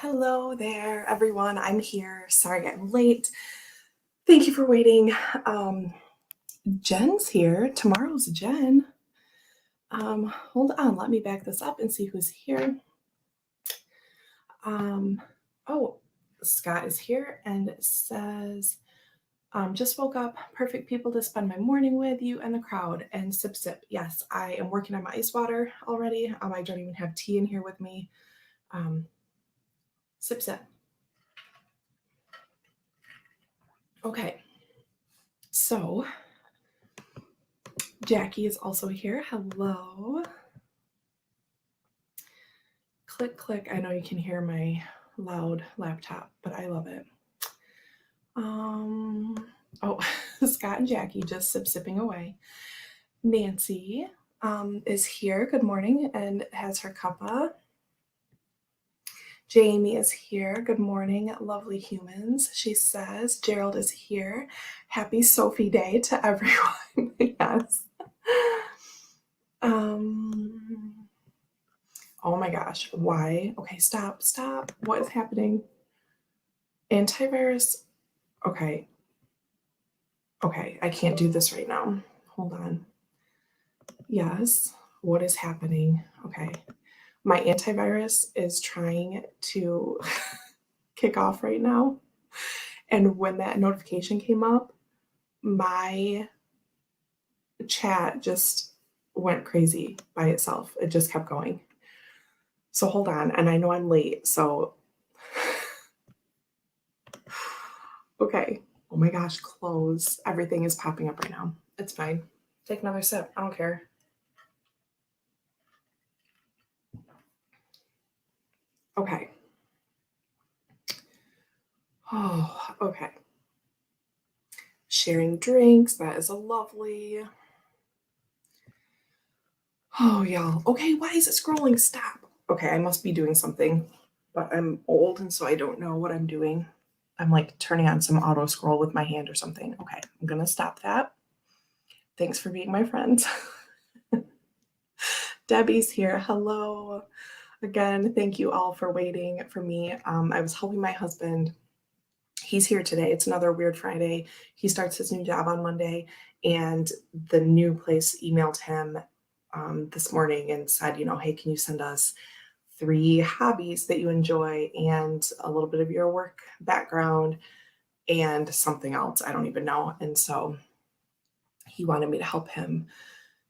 Hello there, everyone. I'm here. Sorry I'm late. Thank you for waiting. Jen's here. Tomorrow's Jen. Hold on. Let me back this up and see who's here. Oh, Scott is here and says, just woke up. Perfect people to spend my morning with, you and the crowd. And sip, sip. Yes, I am working on my ice water already. I don't even have tea in here with me. Sip, sip. Okay. So, Jackie is also here. Hello. Click, click. I know you can hear my loud laptop, but I love it. Oh, Scott and Jackie just sipping away. Nancy is here. Good morning, and has her cuppa. Jamie is here. Good morning, lovely humans. She says Gerald is here. Happy Sophie Day to everyone. Yes. Oh my gosh, why? Okay, stop. What is happening? Antivirus. Okay, I can't do this right now. Hold on. Yes, what is happening? Okay, my antivirus is trying to kick off right now. And when that notification came up, my chat just went crazy by itself. It just kept going. So hold on, and I know I'm late, so okay. Oh my gosh, close. Everything is popping up right now. It's fine. Take another sip. I don't care. Okay. Oh, okay. Sharing drinks. That is a lovely. Oh, y'all. Okay, why is it scrolling? Stop. Okay, I must be doing something, but I'm old and so I don't know what I'm doing. I'm like turning on some auto scroll with my hand or something. Okay, I'm gonna stop that. Thanks for being my friend. Debbie's here. Hello. Again, thank you all for waiting for me. I was helping my husband. He's here today. It's another Weird Friday. He starts his new job on Monday, and the new place emailed him this morning and said, hey, can you send us 3 hobbies that you enjoy and a little bit of your work background and something else. I don't even know. And so he wanted me to help him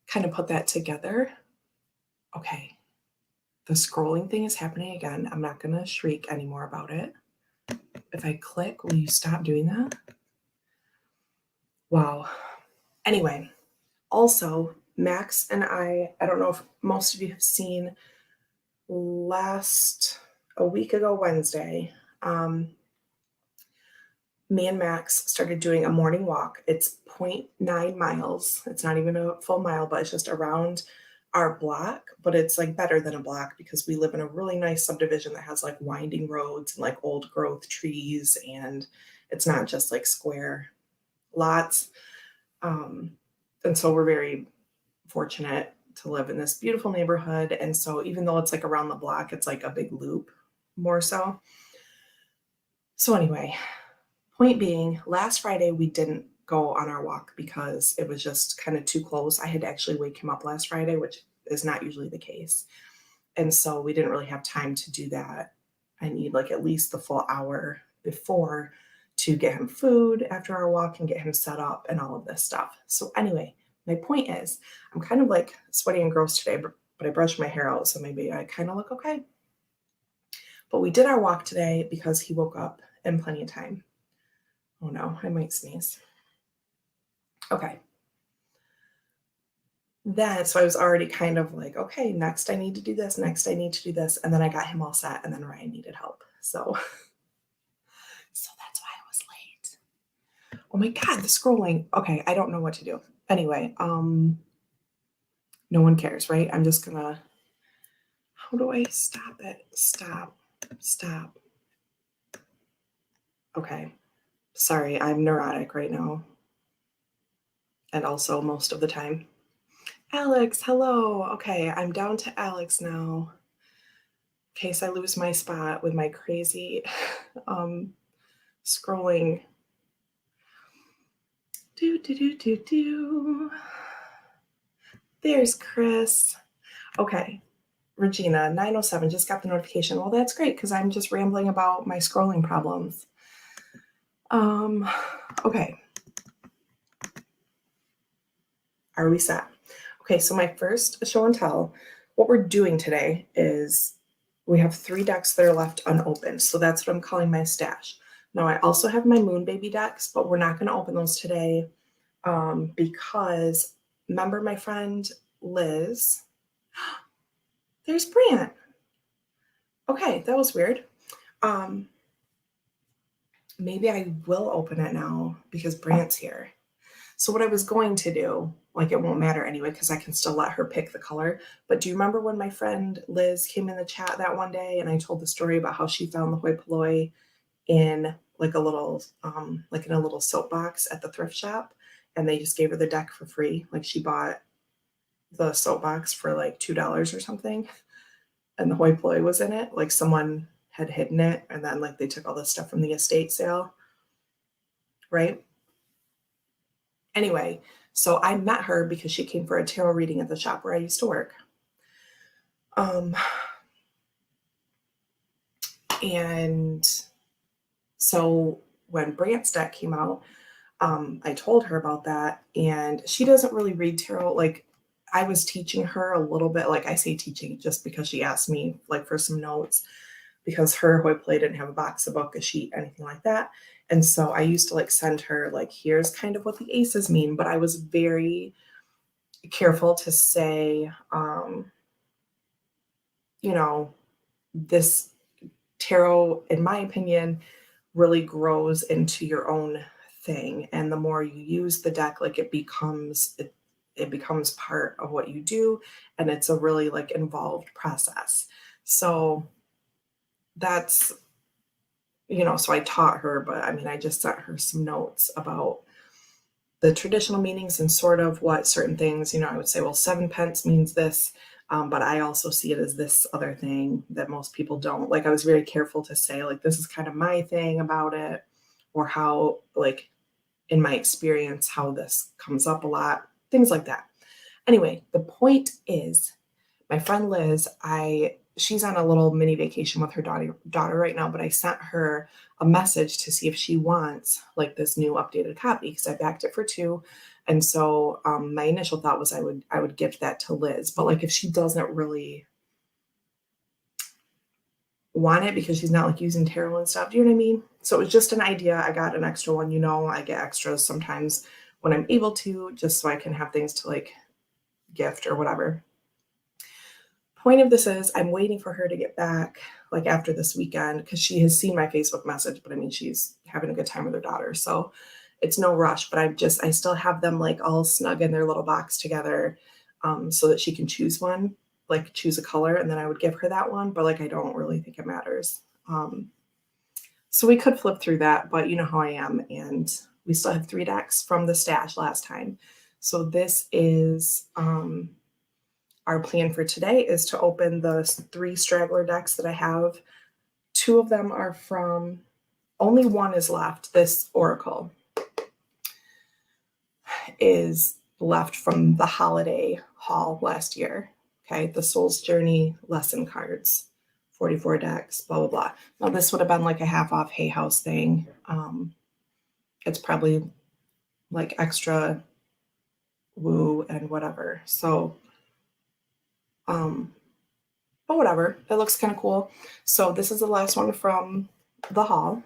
kind of put that together. Okay. The scrolling thing is happening again. I'm not going to shriek anymore about it. If I click, will you stop doing that? Wow. Anyway, also, Max and I don't know if most of you have seen a week ago Wednesday, me and Max started doing a morning walk. It's 0.9 miles. It's not even a full mile, but it's just around our block. But it's like better than a block because we live in a really nice subdivision that has like winding roads and like old growth trees. And it's not just like square lots. And so we're very fortunate to live in this beautiful neighborhood. And so even though it's like around the block, it's like a big loop more so. So anyway, point being, last Friday we didn't go on our walk because it was just kind of too close. I had to actually wake him up last Friday, which is not usually the case. And so we didn't really have time to do that. I need like at least the full hour before to get him food after our walk and get him set up and all of this stuff. So anyway, my point is I'm kind of like sweaty and gross today, but I brushed my hair out, so maybe I kind of look okay. But we did our walk today because he woke up in plenty of time. Oh no, I might sneeze. Okay. So I was already kind of like, okay, next I need to do this, next I need to do this. And then I got him all set, and then Ryan needed help. So that's why I was late. Oh my God, the scrolling. Okay, I don't know what to do. Anyway, no one cares, right? I'm just gonna, how do I stop it? Stop. Okay. Sorry, I'm neurotic right now. And also most of the time. Alex, hello. Okay, I'm down to Alex now. case I lose my spot with my crazy scrolling. Do, do, do, do, do. There's Chris. Okay. Regina, 907, just got the notification. Well, that's great because I'm just rambling about my scrolling problems. Okay. Are we set? Okay, so my first show and tell, what we're doing today is we have 3 decks that are left unopened. So that's what I'm calling my stash. Now I also have my Moon Baby decks, but we're not going to open those today because remember my friend Liz? There's Brant. Okay, that was weird. Maybe I will open it now because Brant's here. So what I was going to do, like it won't matter anyway because I can still let her pick the color. But do you remember when my friend Liz came in the chat that one day and I told the story about how she found the hoi polloi in like a little like in a little soap box at the thrift shop, and they just gave her the deck for free. Like she bought the soap box for like $2 or something, and the hoi polloi was in it. Like someone had hidden it, and then like they took all this stuff from the estate sale, right? Anyway, so I met her because she came for a tarot reading at the shop where I used to work. And so when Brant's deck came out, I told her about that, and she doesn't really read tarot. Like I was teaching her a little bit, like I say teaching just because she asked me like for some notes, because her hoi polloi didn't have a box, a book, a sheet, anything like that. And so I used to like send her like, here's kind of what the aces mean, but I was very careful to say, you know, this tarot, in my opinion, really grows into your own thing. And the more you use the deck, like it becomes part of what you do. And it's a really like involved process. So that's, so I taught her, but I mean, I just sent her some notes about the traditional meanings and sort of what certain things, I would say, well, 7 pence means this, but I also see it as this other thing that most people don't. Like I was very careful to say, like, this is kind of my thing about it, or how, like, in my experience, how this comes up a lot, things like that. Anyway, the point is, my friend Liz, she's on a little mini vacation with her daughter right now, but I sent her a message to see if she wants like this new updated copy because I backed it for 2. And so my initial thought was I would gift that to Liz, but like if she doesn't really want it because she's not like using tarot and stuff, do you know what I mean? So it was just an idea. I got an extra one, I get extras sometimes when I'm able to, just so I can have things to like gift or whatever. Point of this is I'm waiting for her to get back like after this weekend because she has seen my Facebook message, but I mean, she's having a good time with her daughter. So it's no rush, but I still have them like all snug in their little box together so that she can choose one, like choose a color. And then I would give her that one, but like, I don't really think it matters. So we could flip through that, but you know how I am. And we still have 3 decks from the stash last time. So this is, our plan for today is to open the 3 straggler decks that I have. 2 of them are from, only one is left. This Oracle is left from the holiday haul last year. Okay, the Soul's Journey lesson cards, 44 decks, blah, blah, blah. Now this would have been like a half off Hay House thing. It's probably like extra woo and whatever. So, but whatever, it looks kind of cool. So this is the last one from the haul.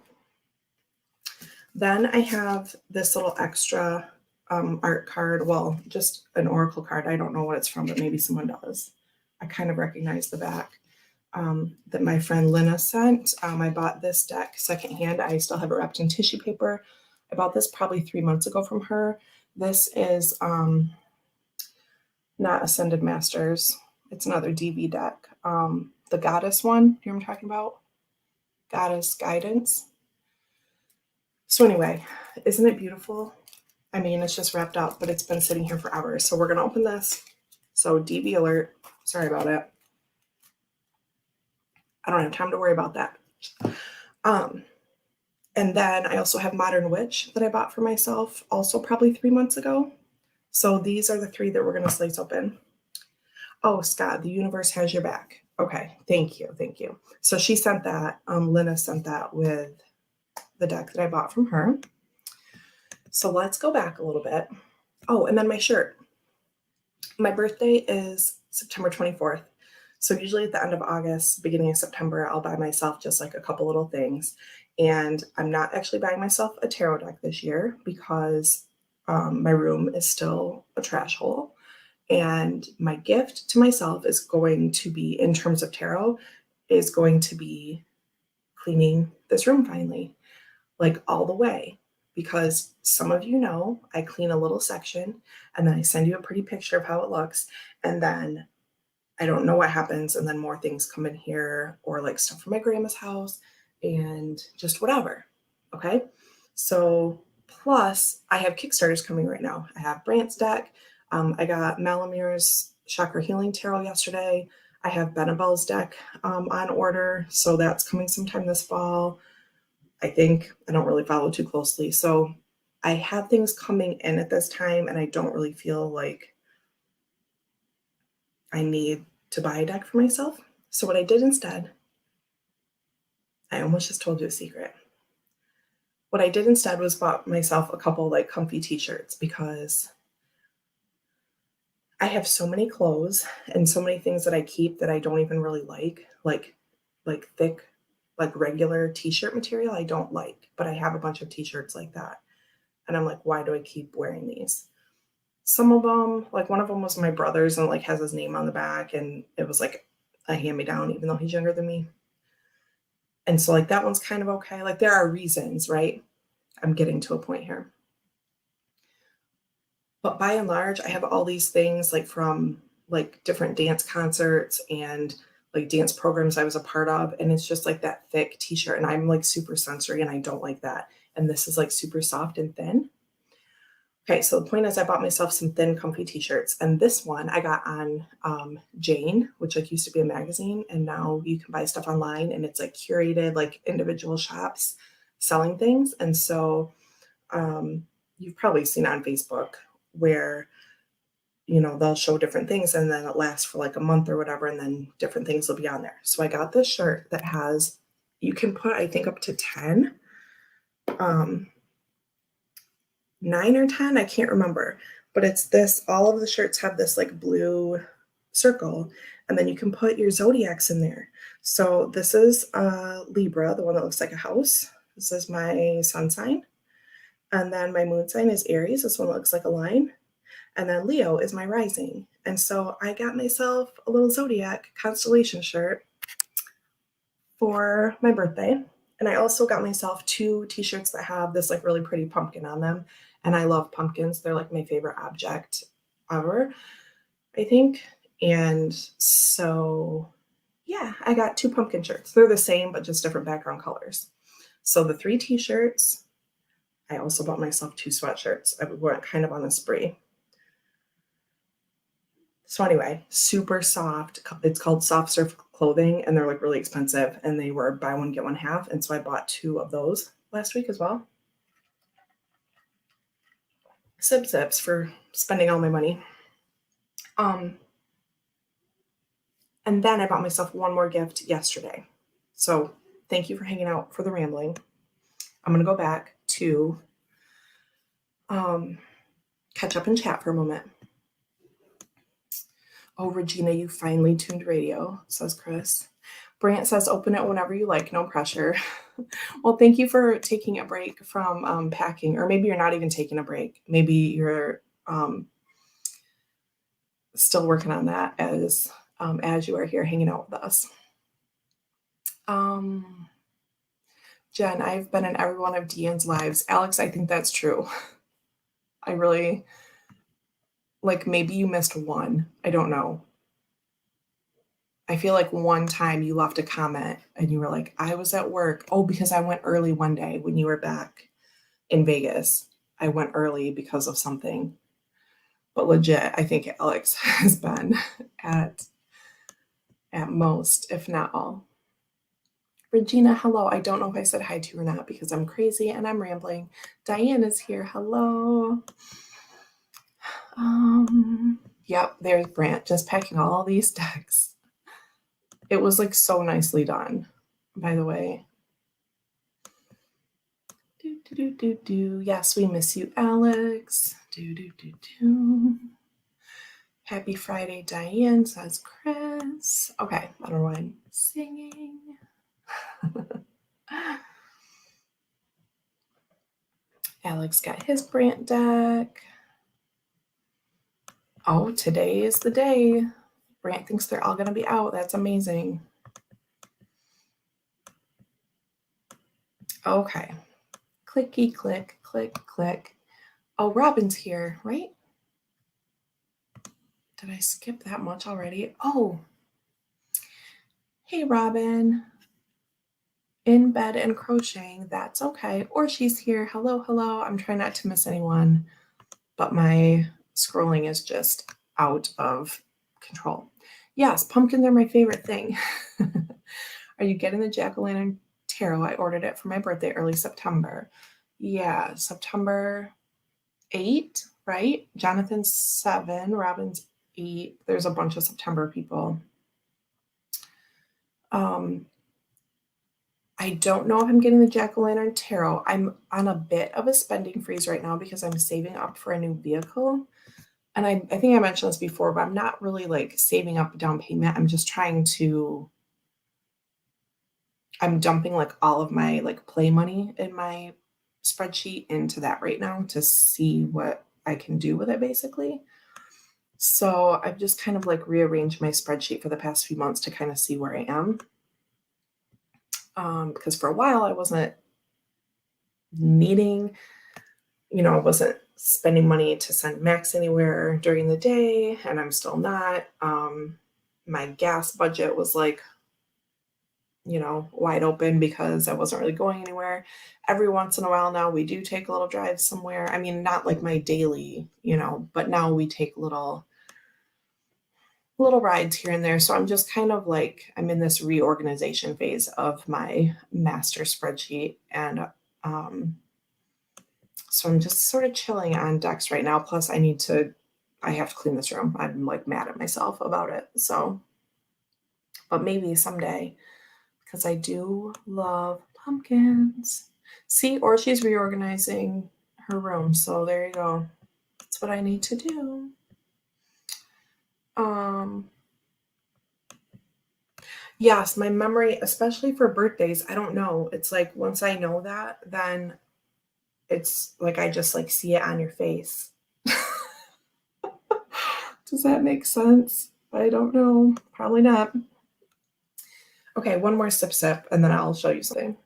Then I have this little extra art card. Well, just an oracle card. I don't know what it's from, but maybe someone does. I kind of recognize the back that my friend Lena sent. I bought this deck secondhand. I still have it wrapped in tissue paper. I bought this probably 3 months ago from her. This is not Ascended Masters. It's another DV deck. The Goddess one, you know what I'm talking about? Goddess Guidance. So anyway, isn't it beautiful? I mean, it's just wrapped up, but it's been sitting here for hours. So we're going to open this. So DV alert. Sorry about it. I don't have time to worry about that. Um, and then I also have Modern Witch that I bought for myself, also probably 3 months ago. So these are the three that we're going to slice open. Oh, Scott, the universe has your back. Okay, thank you, thank you. So she sent that. Lena sent that with the deck that I bought from her. So let's go back a little bit. Oh, and then my shirt. My birthday is September 24th. So usually at the end of August, beginning of September, I'll buy myself just like a couple little things. And I'm not actually buying myself a tarot deck this year because my room is still a trash hole. And my gift to myself is going to be, in terms of tarot, is going to be cleaning this room finally, like all the way. Because some of you know, I clean a little section and then I send you a pretty picture of how it looks. And then I don't know what happens. And then more things come in here, or like stuff from my grandma's house and just whatever. Okay. So, plus, I have Kickstarters coming right now. I have Brant's deck. I got Malamir's Chakra Healing Tarot yesterday. I have Benabel's deck on order. So, that's coming sometime this fall. I think I don't really follow too closely. So, I have things coming in at this time, and I don't really feel like I need to buy a deck for myself. So, what I did instead, I almost just told you a secret. What I did instead was bought myself a couple like comfy t-shirts because I have so many clothes and so many things that I keep that I don't even really like thick, like regular t-shirt material I don't like, but I have a bunch of t-shirts like that. And I'm like, why do I keep wearing these? Some of them, like one of them was my brother's and like has his name on the back, and it was like a hand-me-down, even though he's younger than me. And so like that one's kind of okay. Like there are reasons, right? I'm getting to a point here. But by and large, I have all these things like from like different dance concerts and like dance programs I was a part of. And it's just like that thick t-shirt. And I'm like super sensory and I don't like that. And this is like super soft and thin. Okay, so the point is I bought myself some thin, comfy t-shirts. And this one I got on Jane, which like used to be a magazine. And now you can buy stuff online and it's like curated, like individual shops selling things. And so you've probably seen on Facebook where they'll show different things and then it lasts for like a month or whatever, and then different things will be on there. So I got this shirt that has, you can put I think up to 10, 9 or 10, I can't remember, but it's this, all of the shirts have this like blue circle, and then you can put your zodiacs in there. So this is Libra, the one that looks like a house. This is my sun sign. And then my moon sign is Aries. This one looks like a line. And then Leo is my rising. And so I got myself a little zodiac constellation shirt for my birthday. And I also got myself 2 t-shirts that have this like really pretty pumpkin on them. And I love pumpkins. They're like my favorite object ever, I think. And so, yeah, I got 2 pumpkin shirts. They're the same, but just different background colors. So the 3 t-shirts, I also bought myself 2 sweatshirts. I went kind of on a spree. So anyway, super soft. It's called Soft Surf Clothing, and they're like really expensive, and they were buy one, get one half. And so I bought 2 of those last week as well. Sips for spending all my money. And then I bought myself one more gift yesterday. So thank you for hanging out for the rambling. I'm going to go back to catch up and chat for a moment. Oh, Regina, you finally tuned radio, says Chris. Brant says, open it whenever you like, no pressure. Well, thank you for taking a break from packing, or maybe you're not even taking a break. Maybe you're still working on that as you are here hanging out with us. Jen, I've been in every one of Deanne's lives. Alex, I think that's true. I really, like, maybe you missed one. I don't know. I feel like one time you left a comment and you were like, I was at work. Oh, because I went early one day when you were back in Vegas. I went early because of something. But legit, I think Alex has been at most, if not all. Regina, hello. I don't know if I said hi to you or not because I'm crazy and I'm rambling. Diane is here. Hello. Yep, there's Brant just packing all these decks. It was like so nicely done, by the way. Yes, we miss you, Alex. Happy Friday, Diane, says Chris. Okay, I don't know why I'm singing. Alex got his Brant deck. Oh, today is the day. Brant thinks they're all going to be out. That's amazing. Okay. Clicky, click, click, click. Oh, Robin's here, right? Did I skip that much already? Oh. Hey, Robin. In bed and crocheting. That's okay. Or she's here. Hello, hello. I'm trying not to miss anyone, but my scrolling is just out of control. Yes, pumpkins are my favorite thing. Are you getting the jack-o'-lantern tarot? I ordered it for my birthday, early September. Yeah, September 8, right? Jonathan's 7, Robin's 8. There's a bunch of September people. I don't know if I'm getting the jack-o'-lantern tarot. I'm on a bit of a spending freeze right now because I'm saving up for a new vehicle. And I think I mentioned this before, but I'm not really like saving up a down payment. I'm just I'm dumping like all of my like play money in my spreadsheet into that right now to see what I can do with it basically. So I've just kind of like rearranged my spreadsheet for the past few months to kind of see where I am. Because for a while I wasn't needing, I wasn't spending money to send Max anywhere during the day, and I'm still not. My gas budget was like, wide open because I wasn't really going anywhere. Every once in a while now we do take a little drive somewhere. I mean, not like my daily, but now we take little rides here and there. So I'm just kind of like, I'm in this reorganization phase of my master spreadsheet. And so I'm just sort of chilling on decks right now. Plus I have to clean this room. I'm like mad at myself about it. So, but maybe someday, because I do love pumpkins. See, or she's reorganizing her room. So there you go. That's what I need to do. Yes, my memory, especially for birthdays, I don't know. It's like once I know that, then it's like I just like see it on your face. Does that make sense? I don't know. Probably not. Okay, one more sip, and then I'll show you something.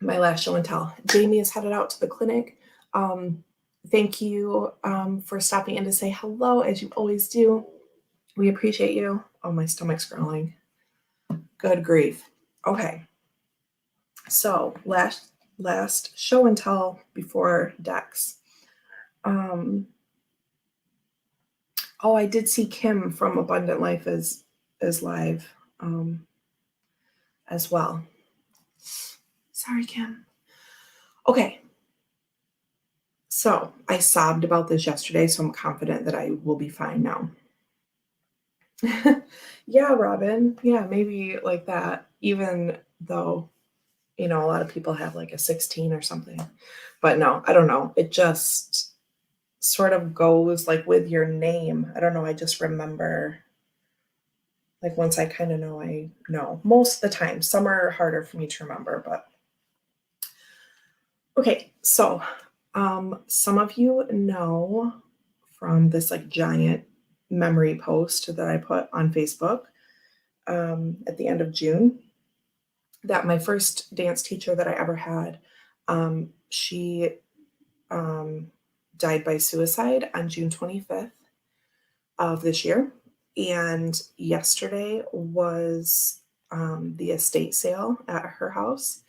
My last show and tell. Jamie is headed out to the clinic. Thank you for stopping in to say hello, as you always do. We appreciate you. Oh, my stomach's growling. Good grief. Okay. So last show and tell before Dex. I did see Kim from Abundant Life is live as well. Sorry, Kim. Okay. So I sobbed about this yesterday, so I'm confident that I will be fine now. Yeah, Robin. Yeah, maybe like that, even though, a lot of people have like a 16 or something. But no, I don't know. It just sort of goes like with your name. I don't know. I just remember like once I kind of know, I know most of the time. Some are harder for me to remember, but okay. So some of you know from this like giant memory post that I put on Facebook at the end of June that my first dance teacher that I ever had, she died by suicide on June 25th of this year. And yesterday was the estate sale at her house.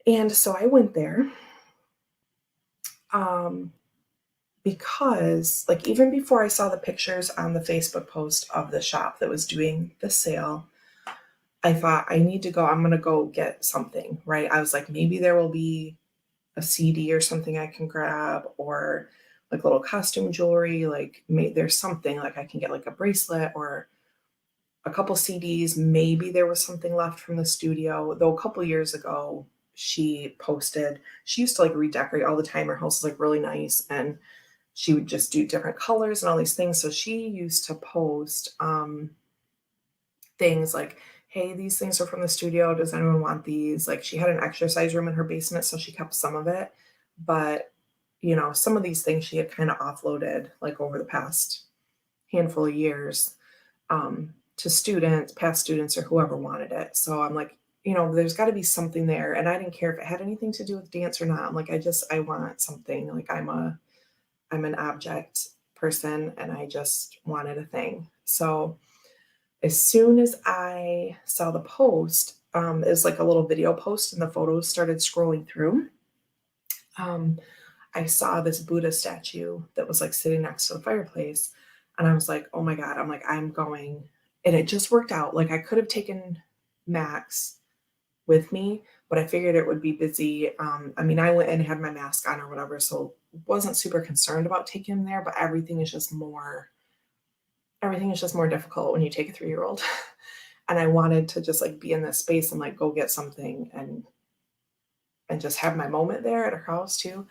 And so I went there because like even before I saw the pictures on the Facebook post of the shop that was doing the sale, I thought I need to go, I'm going to go get something, right? I was like, maybe there will be a CD or something I can grab, or like little costume jewelry. Like, there's something like I can get like a bracelet or a couple CDs. Maybe there was something left from the studio. Though a couple years ago, she used to like redecorate all the time. Her house is like really nice, and she would just do different colors and all these things. So she used to post things like, hey, these things are from the studio. Does anyone want these? Like, she had an exercise room in her basement, so she kept some of it. But, some of these things she had kind of offloaded like over the past handful of years to students, past students, or whoever wanted it. So I'm like, there's got to be something there. And I didn't care if it had anything to do with dance or not. I'm like, I want something. Like, I'm an object person, and I just wanted a thing. So as soon as I saw the post, it was like a little video post, and the photos started scrolling through. Um, I saw this Buddha statue that was like sitting next to the fireplace. And I was like, oh my God, I'm like, I'm going. And it just worked out. Like, I could have taken Max with me, but I figured it would be busy. I mean, I went and had my mask on or whatever, so wasn't super concerned about taking him there, but everything is just more difficult when you take a 3-year-old. And I wanted to just like be in this space and like go get something and just have my moment there at her house too.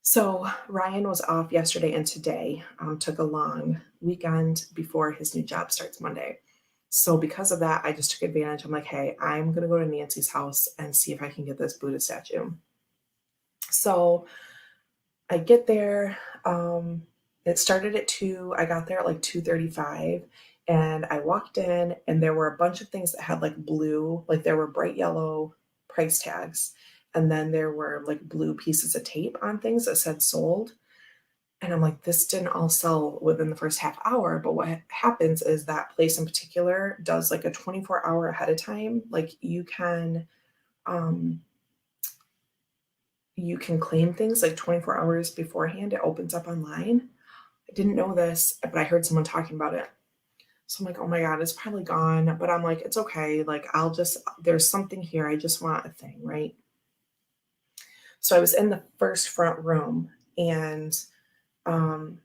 So Ryan was off yesterday and today, took a long weekend before his new job starts Monday. So because of that, I just took advantage. I'm like, hey, I'm going to go to Nancy's house and see if I can get this Buddha statue. So I get there. It started at 2. I got there at like 2:35, and I walked in, and there were a bunch of things that had like blue, like there were bright yellow price tags, and then there were like blue pieces of tape on things that said sold. And I'm like, this didn't all sell within the first half hour. But what happens is that place in particular does like a 24-hour ahead of time. Like, um, you can claim things like 24 hours beforehand. It opens up online. I didn't know this, but I heard someone talking about it. So I'm like, oh my God, it's probably gone. But I'm like, it's okay. Like, there's something here. I just want a thing, right? So I was in the first front room, and um,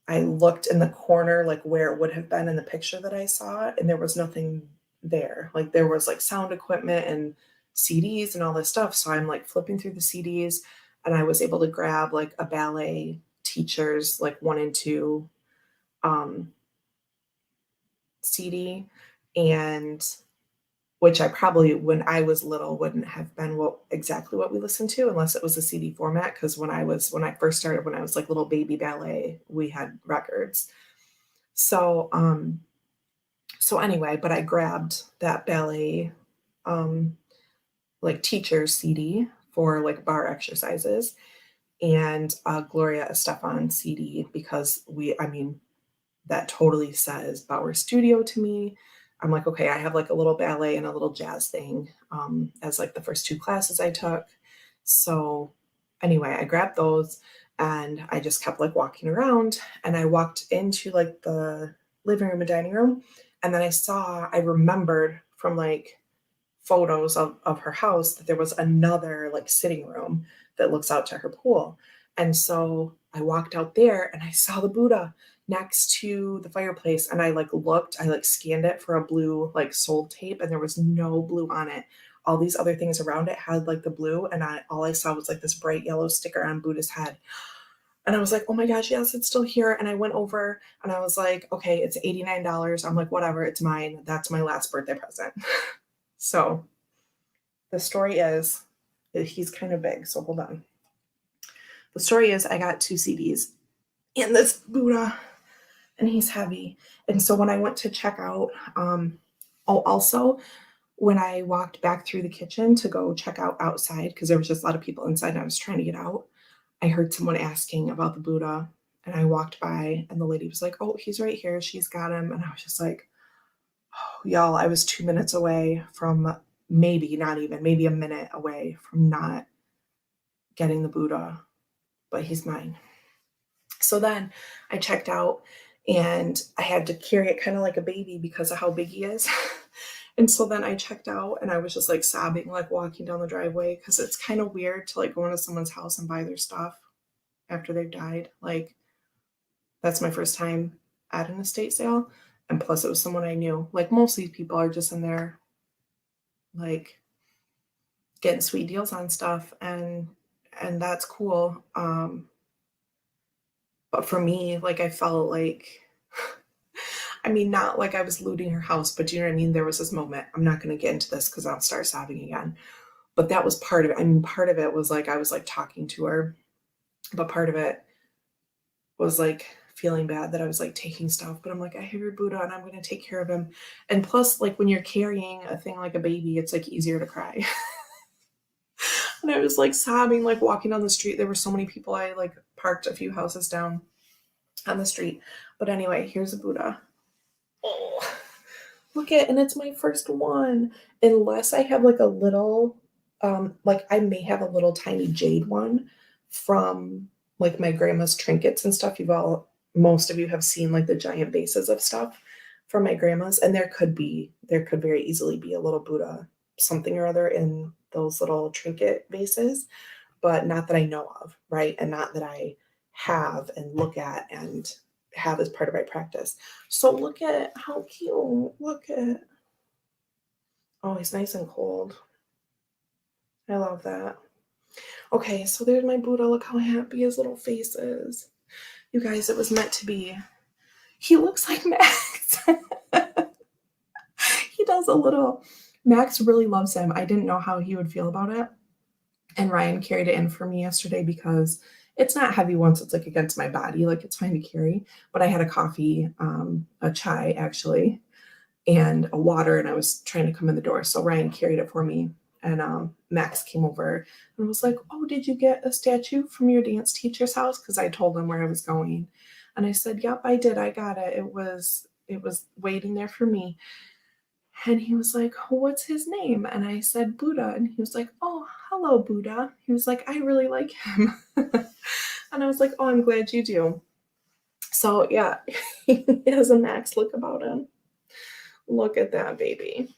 I looked in the corner, like where it would have been in the picture that I saw, and there was nothing there. Like, there was like sound equipment and CDs and all this stuff. So I'm like flipping through the CDs, and I was able to grab like a ballet teacher's like 1 and 2 um, CD, and which I probably, when I was little, wouldn't have been exactly what we listened to unless it was a CD format. Because when I first started, when I was like little baby ballet, we had records. So so anyway, but I grabbed that ballet like teacher CD for like bar exercises, and Gloria Estefan CD, because I mean, that totally says Bauer Studio to me. I'm like, okay, I have like a little ballet and a little jazz thing as like the first 2 classes I took. So anyway, I grabbed those, and I just kept like walking around, and I walked into like the living room and dining room. And then I remembered from like photos of her house that there was another like sitting room that looks out to her pool. And so I walked out there, and I saw the Buddha next to the fireplace, and I like looked, I like scanned it for a blue like sold tape, and there was no blue on it. All these other things around it had like the blue, and all I saw was like this bright yellow sticker on Buddha's head. And I was like, oh my gosh, yes, it's still here. And I went over, and I was like, okay, it's $89. I'm like, whatever, it's mine. That's my last birthday present. So the story is, he's kind of big, so hold on. The story is, I got 2 CDs and this Buddha, and he's heavy. And so when I went to check out, also when I walked back through the kitchen to go check out outside, because there was just a lot of people inside and I was trying to get out, I heard someone asking about the Buddha. And I walked by, and the lady was like, oh, he's right here. She's got him. And I was just like, oh, y'all, I was 2 minutes away from, maybe not even, maybe a minute away from not getting the Buddha, but he's mine. So then I checked out, and I had to carry it kind of like a baby because of how big he is. And so then I checked out and I was just like sobbing, like walking down the driveway because it's kind of weird to like go into someone's house and buy their stuff after they've died. Like, that's my first time at an estate sale. And plus, it was someone I knew. Like, most of these people are just in there, like, getting sweet deals on stuff. And that's cool. But for me, like, I felt like, I mean, not like I was looting her house, but do you know what I mean? There was this moment. I'm not going to get into this because I'll start sobbing again. But that was part of it. I mean, part of it was like I was like talking to her, but part of it was like feeling bad that I was like taking stuff. But I'm like, I have your Buddha and I'm going to take care of him. And plus, like when you're carrying a thing like a baby, it's like easier to cry. And I was like sobbing, like walking down the street. There were so many people. I like parked a few houses down on the street. But anyway, here's a Buddha. Oh, look at, and it's my first one. Unless I have like a little, like I may have a little tiny jade one from like my grandma's trinkets and stuff. Most of you have seen like the giant vases of stuff from my grandma's, and there could very easily be a little Buddha something or other in those little trinket vases, but not that I know of, right? And not that I have and look at and have as part of my practice. So look at how cute. Look at, oh, he's nice and cold. I love that. Okay, so there's my Buddha. Look how happy his little face is. You guys, it was meant to be. He looks like Max. He does a little. Max really loves him. I didn't know how he would feel about it. And Ryan carried it in for me yesterday because it's not heavy once it's like against my body. Like it's fine to carry. But I had a coffee, a chai actually, and a water, and I was trying to come in the door. So Ryan carried it for me. And Max came over and was like, "Oh, did you get a statue from your dance teacher's house?" Because I told him where I was going. And I said, "Yep, I did. I got it. It was waiting there for me." And he was like, "What's his name?" And I said, "Buddha." And he was like, "Oh, hello, Buddha." He was like, "I really like him." And I was like, "Oh, I'm glad you do." So yeah, he has a Max look about him. Look at that baby.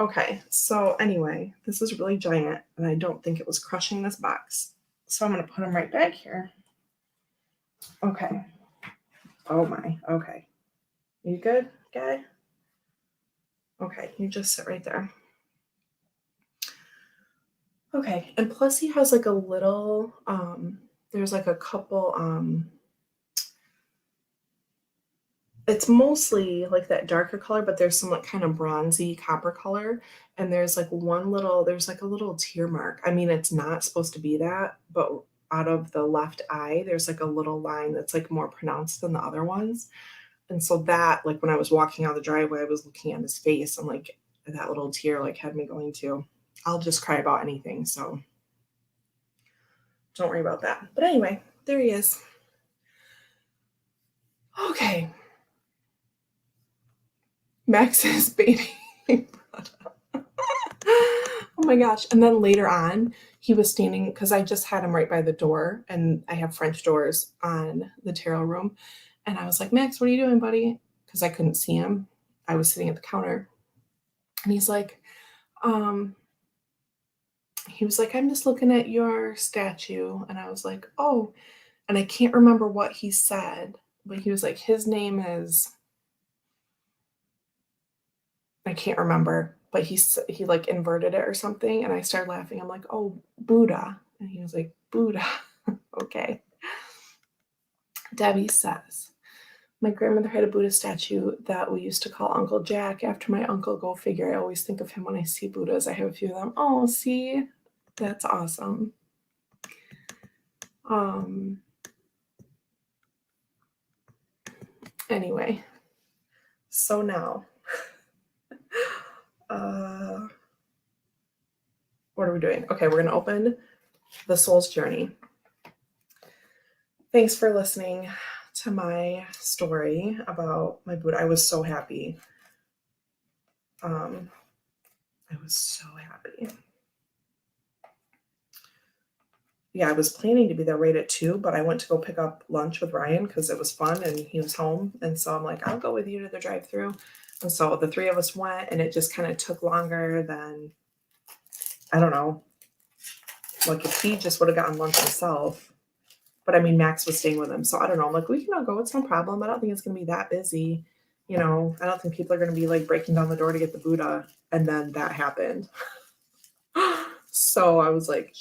Okay, so anyway, this is really giant, and I don't think it was crushing this box. So I'm going to put him right back here. Okay. Oh my. Okay. You good, guy? Okay, you just sit right there. Okay, and plus he has like a little, there's like a couple, it's mostly like that darker color, but there's some like kind of bronzy copper color. And there's like a little tear mark. I mean, it's not supposed to be that, but out of the left eye, there's like a little line that's like more pronounced than the other ones. And so that, like when I was walking out the driveway, I was looking at his face and like that little tear like had me going to, I'll just cry about anything. So don't worry about that. But anyway, there he is. Okay. Max's baby. Oh my gosh. And then later on, he was standing because I just had him right by the door and I have French doors on the tarot room. And I was like, "Max, what are you doing, buddy?" Because I couldn't see him. I was sitting at the counter. And um, he was like, "I'm just looking at your statue." And I was like, "Oh," and I can't remember what he said, but he was like, his name is, I can't remember, but he like inverted it or something, and I started laughing. I'm like, "Oh, Buddha," and he was like, "Buddha." Okay. Debbie says, "My grandmother had a Buddha statue that we used to call Uncle Jack after my uncle. Go figure. I always think of him when I see Buddhas. I have a few of them." Oh, see, that's awesome. Um. Anyway, so now, uh, what are we doing? Okay, we're gonna open The Soul's Journey. Thanks for listening to my story about my Buddha. I was so happy. I was so happy. Yeah, I was planning to be there right at 2, but I went to go pick up lunch with Ryan because it was fun and he was home. And so I'm like, "I'll go with you to the drive-through." And so the three of us went, and it just kind of took longer than, I don't know, like if he just would have gotten lunch himself. But I mean, Max was staying with him. So I don't know. I'm like, we can all go. It's no problem. I don't think it's going to be that busy. You know, I don't think people are going to be like breaking down the door to get the Buddha. And then that happened. So I was like,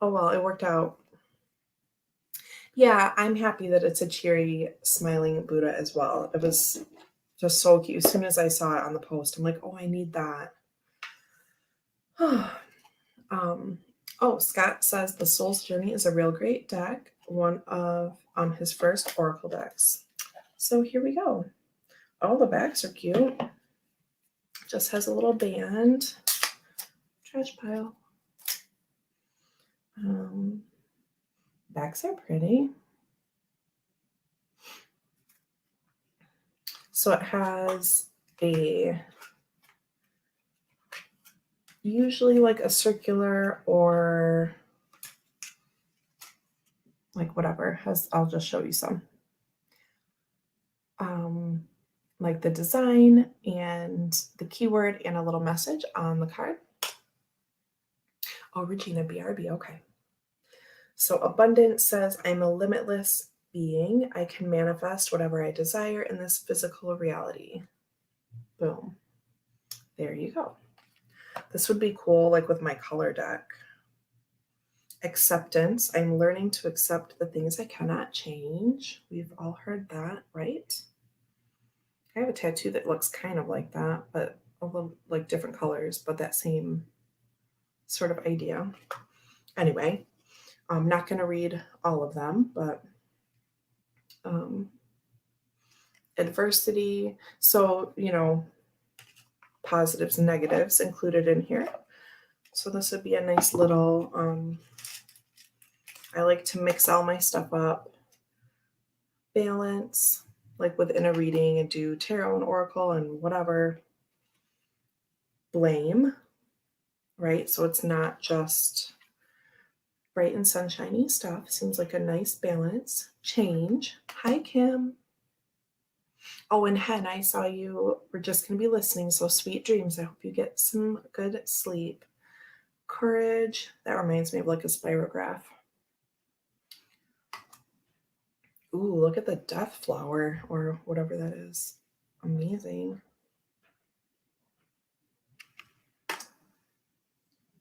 oh, well, it worked out. Yeah, I'm happy that it's a cheery, smiling Buddha as well. It was just so cute. As soon as I saw it on the post, I'm like, oh, I need that. um, oh, Scott says the Soul's Journey is a real great deck, one of his first Oracle decks. So here we go. Oh, the backs are cute. Just has a little band. Trash pile. Backs are pretty. So it has usually like a circular or like whatever. I'll just show you some. Like the design and the keyword and a little message on the card. Oh, Regina BRB, okay. So abundance says, I'm a limitless being. I can manifest whatever I desire in this physical reality. Boom. There you go. This would be cool, like with my color deck. Acceptance. I'm learning to accept the things I cannot change. We've all heard that, right? I have a tattoo that looks kind of like that, but a little like different colors, but that same sort of idea. Anyway, I'm not going to read all of them, but adversity. So, you know, positives and negatives included in here. So this would be a nice little, I like to mix all my stuff up. Balance, like within a reading, and do tarot and oracle and whatever. Blame, right? So it's not just bright and sunshiny stuff. Seems like a nice balance. Change. Hi, Kim. Oh, and Hen, I saw you. We're just going to be listening. So sweet dreams. I hope you get some good sleep. Courage. That reminds me of like a spirograph. Ooh, look at the death flower or whatever that is. Amazing.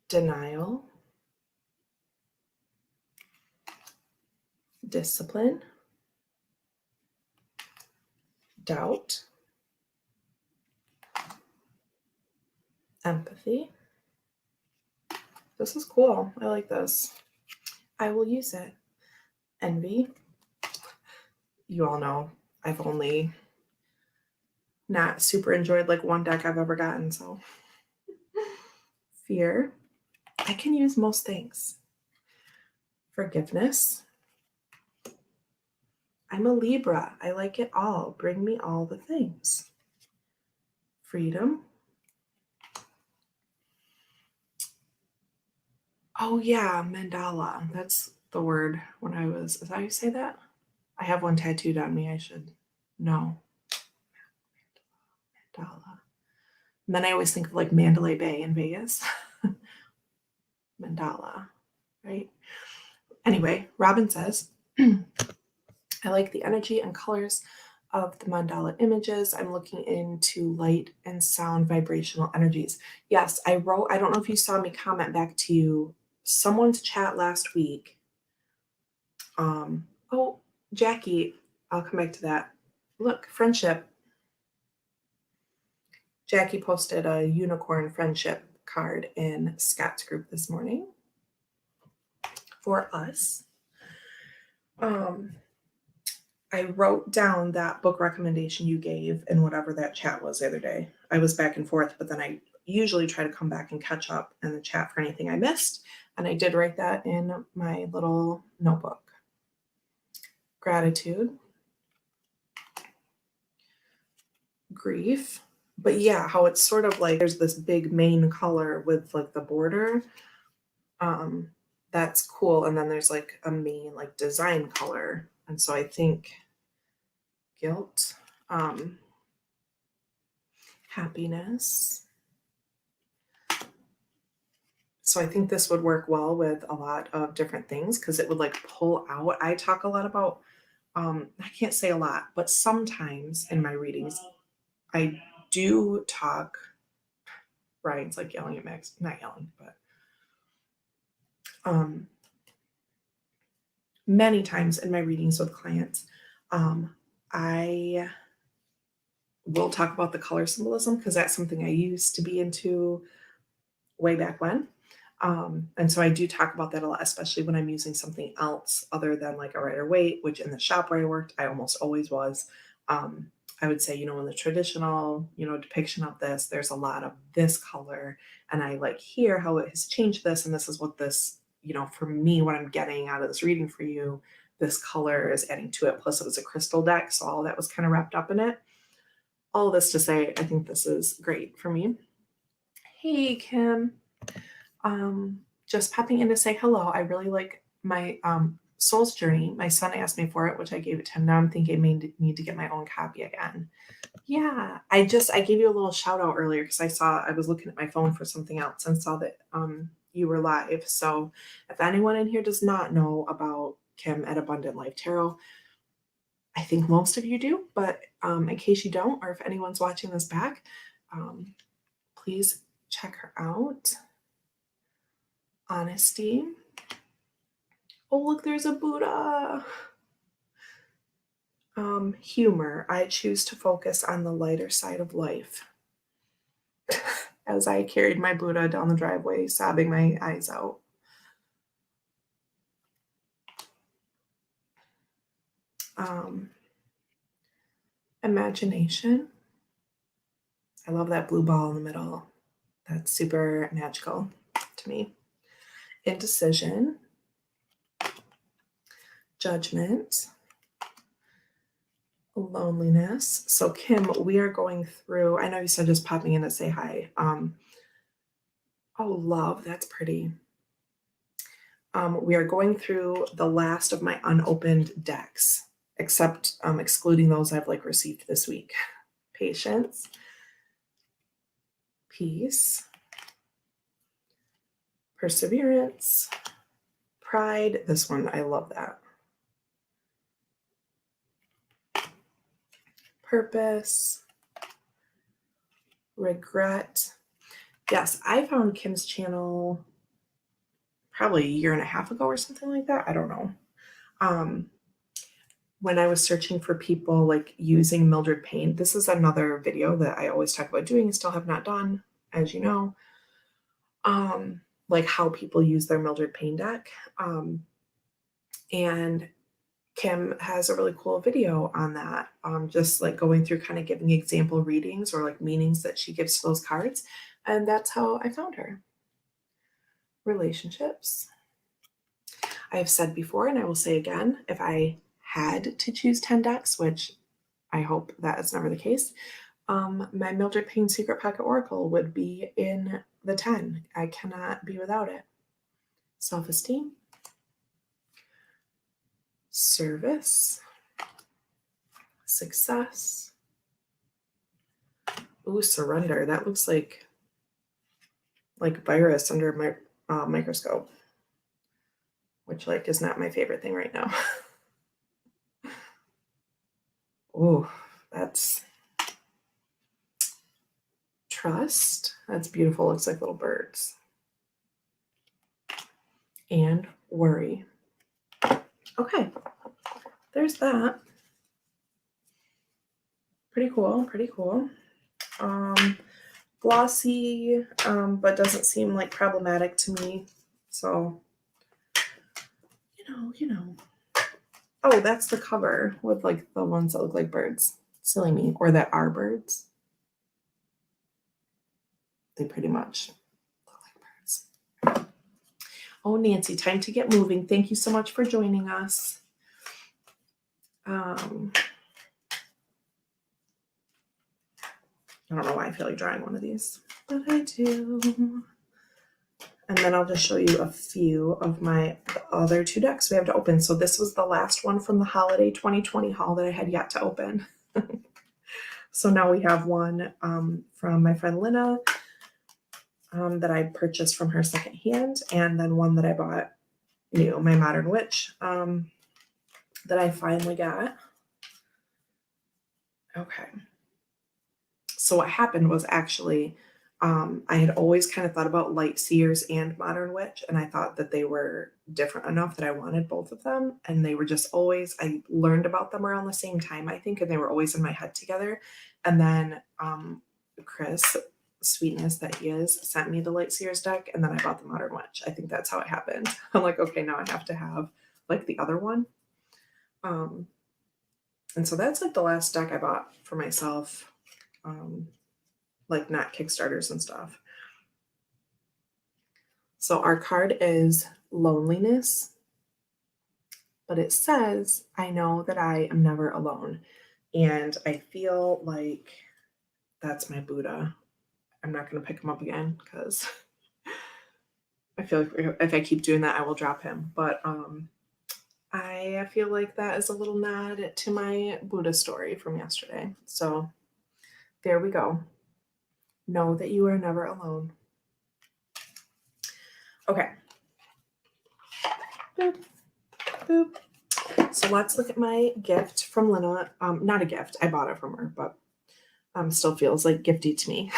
Denial. Discipline. Doubt. Empathy. This is cool. I like this. I will use it. Envy. You all know I've only not super enjoyed like one deck I've ever gotten, so. Fear. I can use most things. Forgiveness. I'm a Libra. I like it all. Bring me all the things. Freedom. Oh yeah, mandala. That's the word when I was, is that how you say that? I have one tattooed on me. I should know. Mandala. And then I always think of like Mandalay Bay in Vegas. Mandala, right? Anyway, Robin says, I like the energy and colors of the mandala images. I'm looking into light and sound vibrational energies. Yes, I wrote, I don't know if you saw me comment back to you, someone's chat last week. Oh, Jackie, I'll come back to that. Look, friendship. Jackie posted a unicorn friendship card in Scott's group this morning for us. I wrote down that book recommendation you gave in whatever that chat was the other day. I was back and forth, but then I usually try to come back and catch up in the chat for anything I missed. And I did write that in my little notebook. Gratitude. Grief. But yeah, how it's sort of like there's this big main color with like the border. That's cool. And then there's like a main like design color. And so I think guilt. Happiness. So I think this would work well with a lot of different things because it would like pull out. I talk a lot about, I can't say a lot, but sometimes in my readings, I do talk. Ryan's like yelling at Max, not yelling, but um, many times in my readings with clients, I will talk about the color symbolism because that's something I used to be into way back when. And so I do talk about that a lot, especially when I'm using something else other than like a Rider-Waite, which in the shop where I worked, I almost always was. I would say, in the traditional, depiction of this, there's a lot of this color, and I like hear how it has changed this, and this is what this, for me, what I'm getting out of this reading for you, this color is adding to it. Plus, it was a crystal deck, so all that was kind of wrapped up in it. All this to say, I think this is great for me. Hey, Kim. Just popping in to say hello. I really like my Soul's Journey. My son asked me for it, which I gave it to him. Now I'm thinking I may need to get my own copy again. Yeah, I gave you a little shout out earlier because I was looking at my phone for something else and saw that you were live. So if anyone in here does not know about Kim at Abundant Life Tarot, I think most of you do, but in case you don't, or if anyone's watching this back, please check her out. Honesty. Oh, look, there's a Buddha. Humor. I choose to focus on the lighter side of life. As I carried my Buddha down the driveway, sobbing my eyes out. Imagination. I love that blue ball in the middle. That's super magical to me. Indecision. Judgment. Loneliness. So Kim, we are going through, I know you said just popping in to say hi. Oh, love, that's pretty. We are going through the last of my unopened decks, except excluding those I've received this week. Patience. Peace. Perseverance. Pride. This one, I love that. Purpose. Regret. Yes, I found Kim's channel probably a year and a half ago or something like that. I don't know. When I was searching for people using Mildred Payne, this is another video that I always talk about doing and still have not done, as you know. How people use their Mildred Payne deck. And Kim has a really cool video on that, just going through kind of giving example readings or meanings that she gives to those cards. And that's how I found her. Relationships. I have said before, and I will say again, if I had to choose 10 decks, which I hope that is never the case, my Mildred Payne Secret Pocket Oracle would be in the 10. I cannot be without it. Self-esteem. Service. Success. Ooh, surrender. That looks like virus under my microscope, which is not my favorite thing right now. Ooh, that's trust. That's beautiful. Looks like little birds. And worry. Okay, there's that. Pretty cool, pretty cool. Glossy, but doesn't seem problematic to me. So, you know. Oh, that's the cover with the ones that look like birds. Silly me. Or that are birds. They pretty much look like birds. Oh, Nancy, time to get moving. Thank you so much for joining us. I don't know why I feel like drawing one of these, but I do. And then I'll just show you a few of my other 2 decks we have to open. So this was the last one from the holiday 2020 haul that I had yet to open. So now we have one from my friend Lina that I purchased from her secondhand, and then one that I bought new, my Modern Witch, that I finally got. Okay. So what happened was actually, I had always kind of thought about Light Seers and Modern Witch, and I thought that they were different enough that I wanted both of them. And they were just always, I learned about them around the same time, I think, and they were always in my head together. And then Chris, sweetness that he is, sent me the Light Seers deck, and then I bought the Modern Witch. I think that's how it happened. I'm like, okay, now I have to have like the other one. And so that's like the last deck I bought for myself. Like not Kickstarters and stuff. So our card is loneliness, but it says, I know that I am never alone. And I feel like that's my Buddha. I'm not going to pick him up again because I feel like if I keep doing that, I will drop him. But I feel like that is a little nod to my Buddha story from yesterday. So there we go. Know that you are never alone. Okay. Boop, boop. So let's look at my gift from Lina. Not a gift. I bought it from her, but still feels like gifty to me.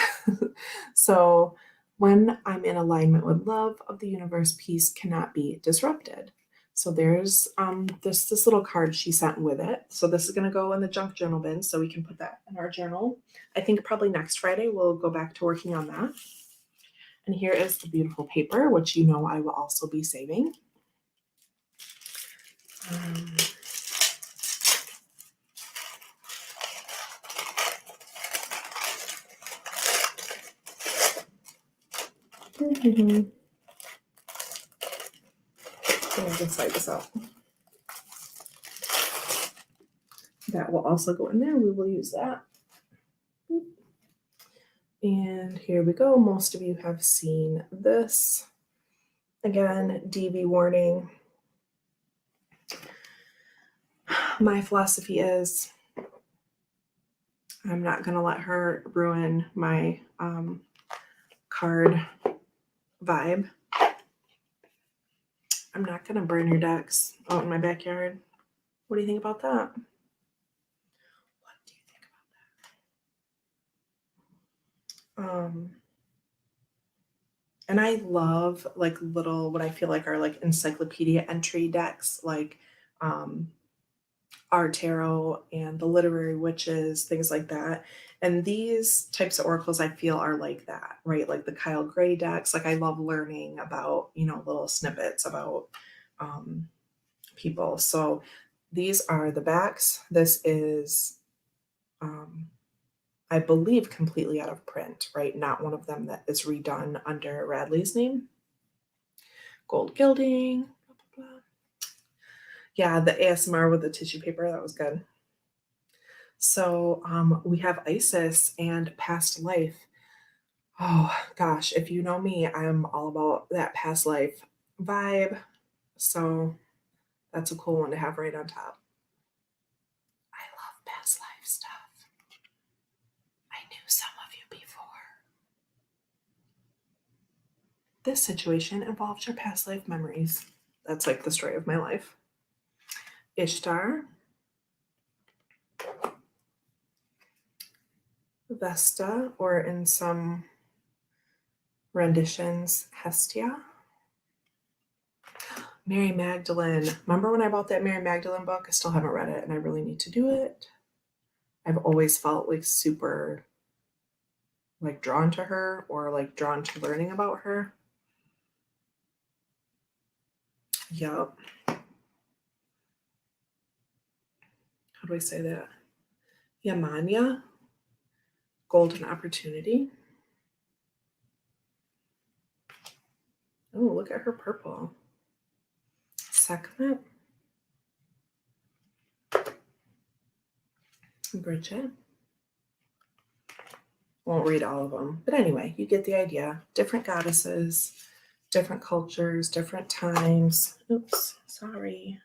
So when I'm in alignment with love of the universe, peace cannot be disrupted. So there's this little card she sent with it. So this is going to go in the junk journal bin, so we can put that in our journal. I think probably next Friday we'll go back to working on that. And here is the beautiful paper, which you know I will also be saving. I'm going to slide this out. That will also go in there. We will use that. And here we go. Most of you have seen this. Again, DV warning. My philosophy is I'm not going to let her ruin my card vibe. I'm not going to burn your decks out in my backyard. What do you think about that? What do you think about that? And I love like little, what I feel like are like encyclopedia entry decks, like our tarot and the literary witches, things like that. And these types of oracles I feel are like that, right? Like the Kyle Gray decks. Like I love learning about, little snippets about people. So these are the backs. This is, I believe, completely out of print, right? Not one of them that is redone under Radley's name. Gold gilding, blah, blah, blah. Yeah, the ASMR with the tissue paper, that was good. So we have Isis and past life. Oh gosh, if you know me, I'm all about that past life vibe. So that's a cool one to have right on top. I love past life stuff. I knew some of you before. This situation involves your past life memories. That's like the story of my life. Ishtar, Vesta, or in some renditions, Hestia. Mary Magdalene. Remember when I bought that Mary Magdalene book? I still haven't read it and I really need to do it. I've always felt like super like drawn to her or like drawn to learning about her. Yup. How do I say that? Yamanya, golden opportunity. Oh, look at her purple. Sekhmet. Bridget. Won't read all of them, but anyway, you get the idea. Different goddesses, different cultures, different times. Oops, sorry.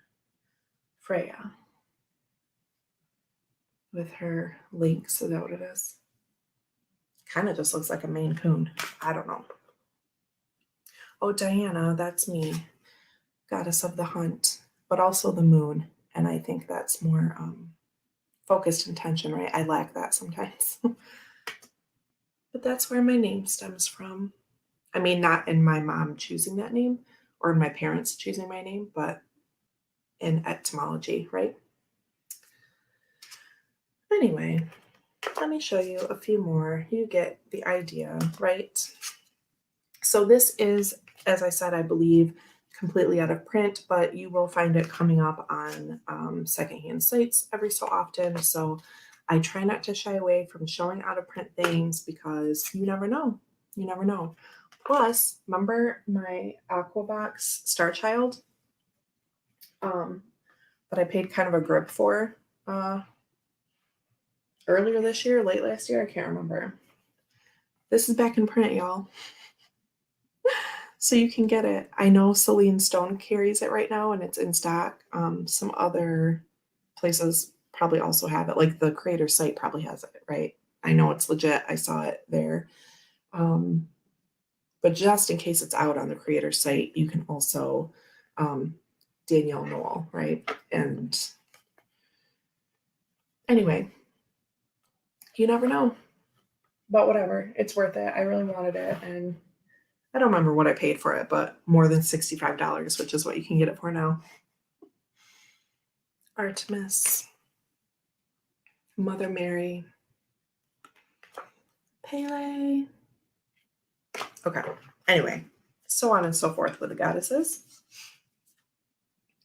Freya. with her links. Is that what it is? Kind of just looks like a Maine Coon. I don't know. Oh, Diana, that's me. Goddess of the hunt, but also the moon. And I think that's more focused intention, right? I lack that sometimes. But that's where my name stems from. I mean, not in my mom choosing that name or in my parents choosing my name, but in etymology, right? Anyway, let me show you a few more. You get the idea, right? So this is, as I said, I believe, completely out of print, but you will find it coming up on secondhand sites every so often. So I try not to shy away from showing out of print things because you never know. You never know. Plus, remember my Aquabox Star Child that I paid kind of a grip for earlier this year, late last year? I can't remember. This is back in print, y'all. So you can get it. I know Celine Stone carries it right now and it's in stock. Some other places probably also have it. Like the creator site probably has it, right? I know it's legit. I saw it there. But just in case it's out on the creator site, you can also Danielle Noel, right? And anyway, you never know. But whatever, it's worth it. I really wanted it, and I don't remember what I paid for it, but more than $65, which is what you can get it for now. Artemis, Mother Mary, Pele. Okay, anyway, so on and so forth with the goddesses.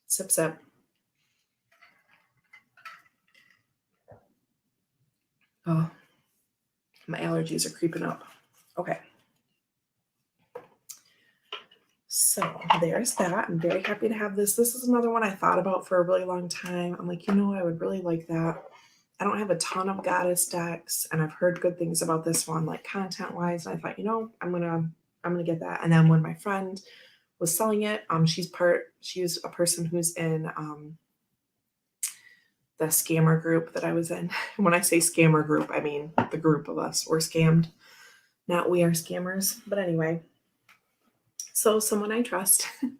Sip, sip. Oh, my allergies are creeping up. Okay. So there's that. I'm very happy to have this. This is another one I thought about for a really long time. I'm like, I would really like that. I don't have a ton of goddess decks, and I've heard good things about this one, like content-wise. And I thought, I'm gonna get that. And then when my friend was selling it, she's a person who's in the scammer group that I was in. And when I say scammer group, I mean the group of us were scammed, not we are scammers. But anyway, so someone I trust. And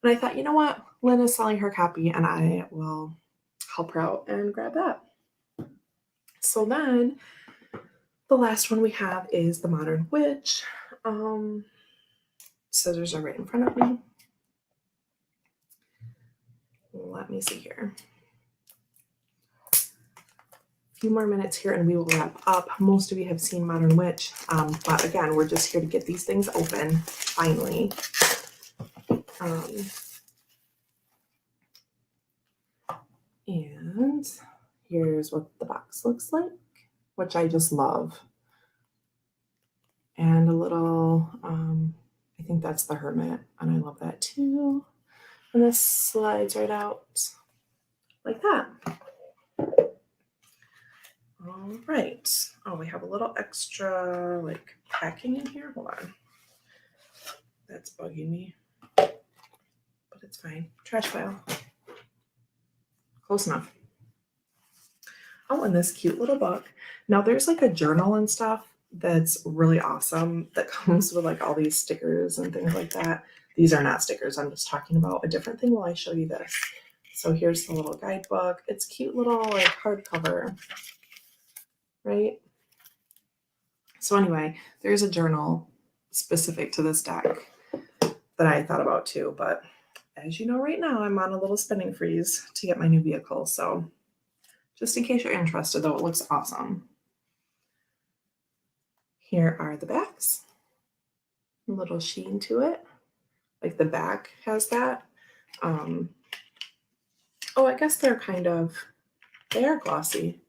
I thought, you know what? Lynn is selling her copy and I will help her out and grab that. So then the last one we have is the Modern Witch. Scissors are right in front of me. Let me see here. A few more minutes here and we will wrap up. Most of you have seen Modern Witch, but again, we're just here to get these things open, finally. And here's what the box looks like, which I just love. And a little, I think that's the Hermit, and I love that too. And this slides right out like that. All right. Oh, we have a little extra like packing in here. Hold on. That's bugging me, but it's fine. Trash pile. Close enough. Oh, and this cute little book. Now there's like a journal and stuff that's really awesome that comes with like all these stickers and things like that. These are not stickers. I'm just talking about a different thing while I show you this. So here's the little guidebook. It's cute little like hardcover, right? So anyway, there's a journal specific to this deck that I thought about too. But as you know, right now I'm on a little spending freeze to get my new vehicle. So just in case you're interested, though, it looks awesome. Here are the backs. A little sheen to it. Like the back has that. Oh, I guess they are glossy.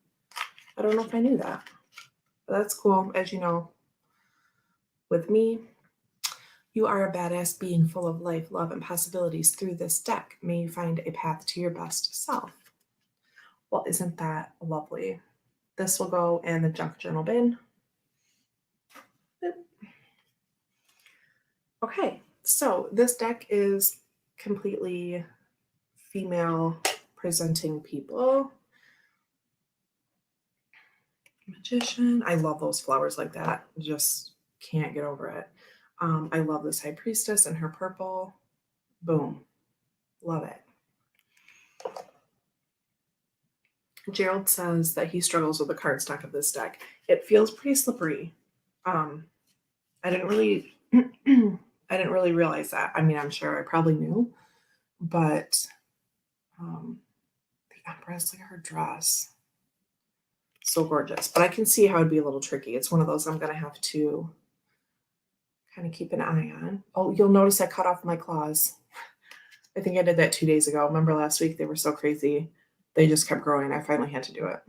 I don't know if I knew that. But that's cool. As you know, with me, you are a badass being full of life, love, and possibilities. Through this deck, may you find a path to your best self. Well, isn't that lovely? This will go in the junk journal bin. Okay, so this deck is completely female presenting people. Magician. I love those flowers like that. Just can't get over it. I love this High Priestess and her purple. Boom. Love it. Gerald says that he struggles with the cardstock of this deck. It feels pretty slippery. I didn't really I didn't really realize that. I mean, I'm sure I probably knew, but the Empress, like her dress, so gorgeous. But I can see how it'd be a little tricky. It's one of those I'm gonna have to kind of keep an eye on. Oh, you'll notice I cut off my claws. I think I did that 2 days ago. Remember last week? They were so crazy. They just kept growing. I finally had to do it.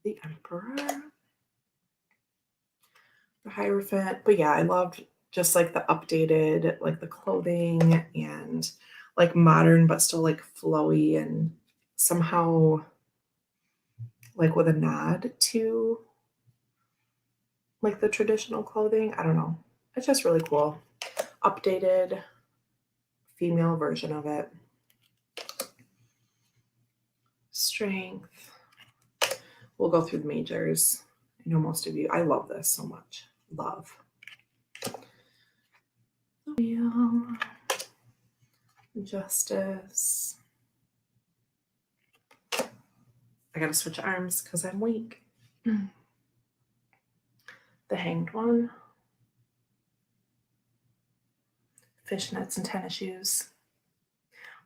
The Emperor. The Hierophant. But yeah, I loved just like the updated, like the clothing and like modern, but still like flowy and somehow like with a nod to like the traditional clothing. I don't know. It's just really cool. Updated female version of it. Strength. We'll go through the majors. I know most of you. I love this so much. Love. Wheel. Justice. I gotta switch arms because I'm weak. The Hanged One. Fishnets and tennis shoes.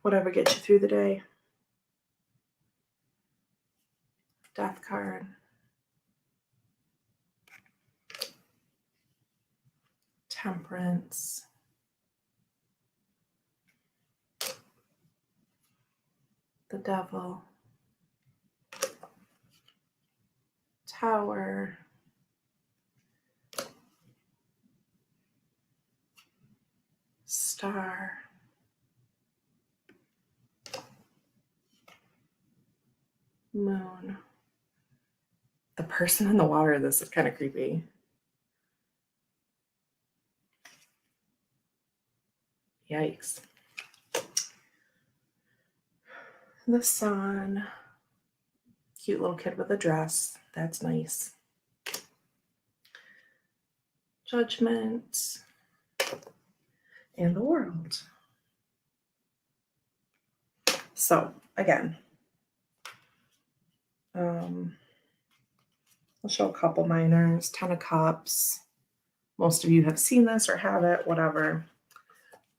Whatever gets you through the day. Death card. Temperance. The Devil. Tower. Star. Moon. The person in the water, this is kind of creepy. Yikes. The Sun. Cute little kid with a dress. That's nice. Judgment. And the World. So, again, I'll show a couple minors. 10 of Cups. Most of you have seen this or have it, whatever.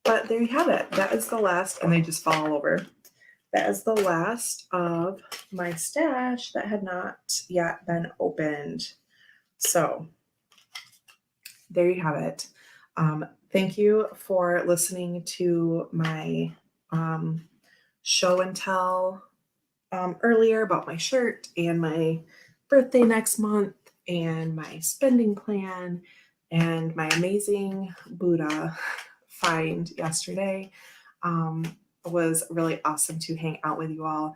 But there you have it. That is the last, and they just fall over. That is the last of my stash that had not yet been opened. So there you have it. Thank you for listening to my show and tell earlier about my shirt and my birthday next month and my spending plan and my amazing Buddha find yesterday. It was really awesome to hang out with you all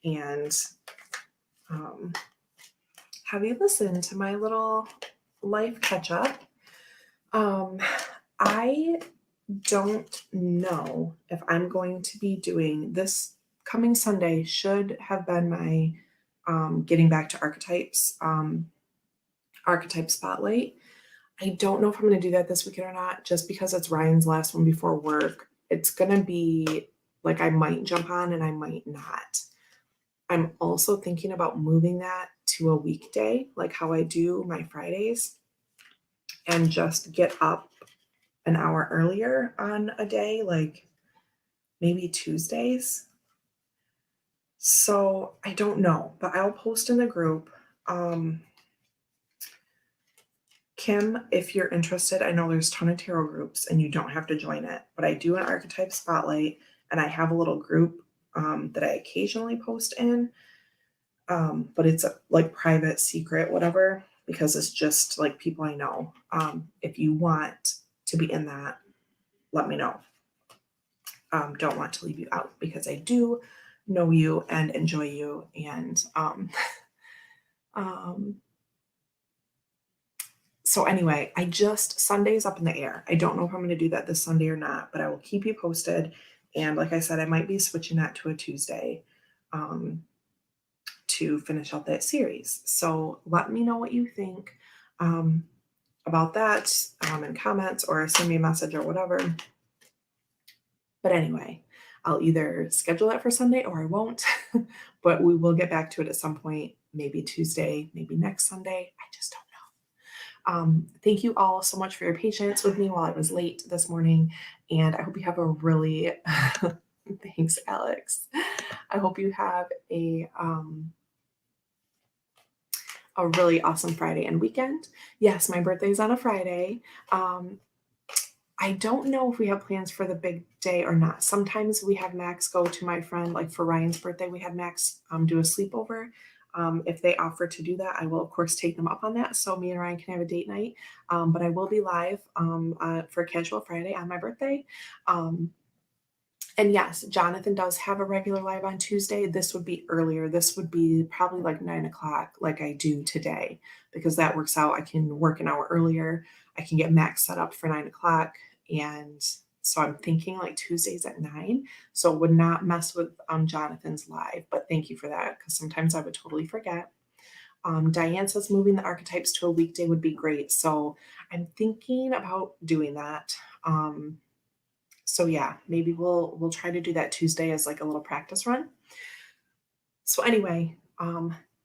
and have you listen to my little life catch up. I don't know if I'm going to be doing this coming Sunday. Should have been my getting back to archetypes archetype spotlight. I don't know if I'm going to do that this weekend or not, just because it's Ryan's last one before work. It's going to be like I might jump on and I might not. I'm also thinking about moving that to a weekday, like how I do my Fridays, and just get up an hour earlier on a day, like maybe Tuesdays. So I don't know, but I'll post in the group. Kim, if you're interested, I know there's a ton of tarot groups and you don't have to join it, but I do an archetype spotlight and I have a little group that I occasionally post in, but it's like private, secret, whatever, because it's just like people I know. If you want to be in that, let me know. Don't want to leave you out because I do know you and enjoy you. And so anyway, Sunday's up in the air. I don't know if I'm going to do that this Sunday or not, but I will keep you posted. And like I said, I might be switching that to a Tuesday to finish out that series. So let me know what you think um, about that in comments or send me a message or whatever. But anyway, I'll either schedule that for Sunday or I won't, but we will get back to it at some point, maybe Tuesday, maybe next Sunday. I just don't know. Thank you all so much for your patience with me while I was late this morning. And I hope you have a really, thanks, Alex. I hope you have a really awesome Friday and weekend. Yes, my birthday is on a Friday. I don't know if we have plans for the big day or not. Sometimes we have Max go to my friend, like for Ryan's birthday, we had Max do a sleepover. If they offer to do that, I will, of course, take them up on that. So me and Ryan can have a date night. But I will be live for Casual Friday on my birthday. And yes, Jonathan does have a regular live on Tuesday. This would be earlier. This would be probably like 9 o'clock, like I do today, because that works out. I can work an hour earlier. I can get Max set up for 9 o'clock. And so I'm thinking like Tuesdays at 9. So it would not mess with Jonathan's live. But thank you for that, because sometimes I would totally forget. Diane says moving the archetypes to a weekday would be great. So I'm thinking about doing that. So yeah, maybe we'll try to do that Tuesday as like a little practice run. So anyway,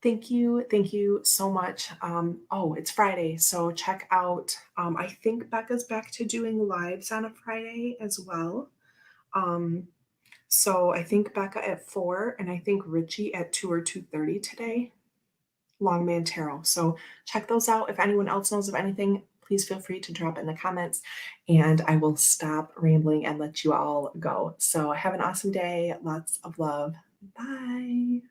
thank you so much. Oh, it's Friday, so check out. I think Becca's back to doing lives on a Friday as well. So I think Becca at 4, and I think Richie at 2 or 2:30 today. Longman Tarot. So check those out. If anyone else knows of anything, please feel free to drop in the comments and I will stop rambling and let you all go. So have an awesome day. Lots of love. Bye.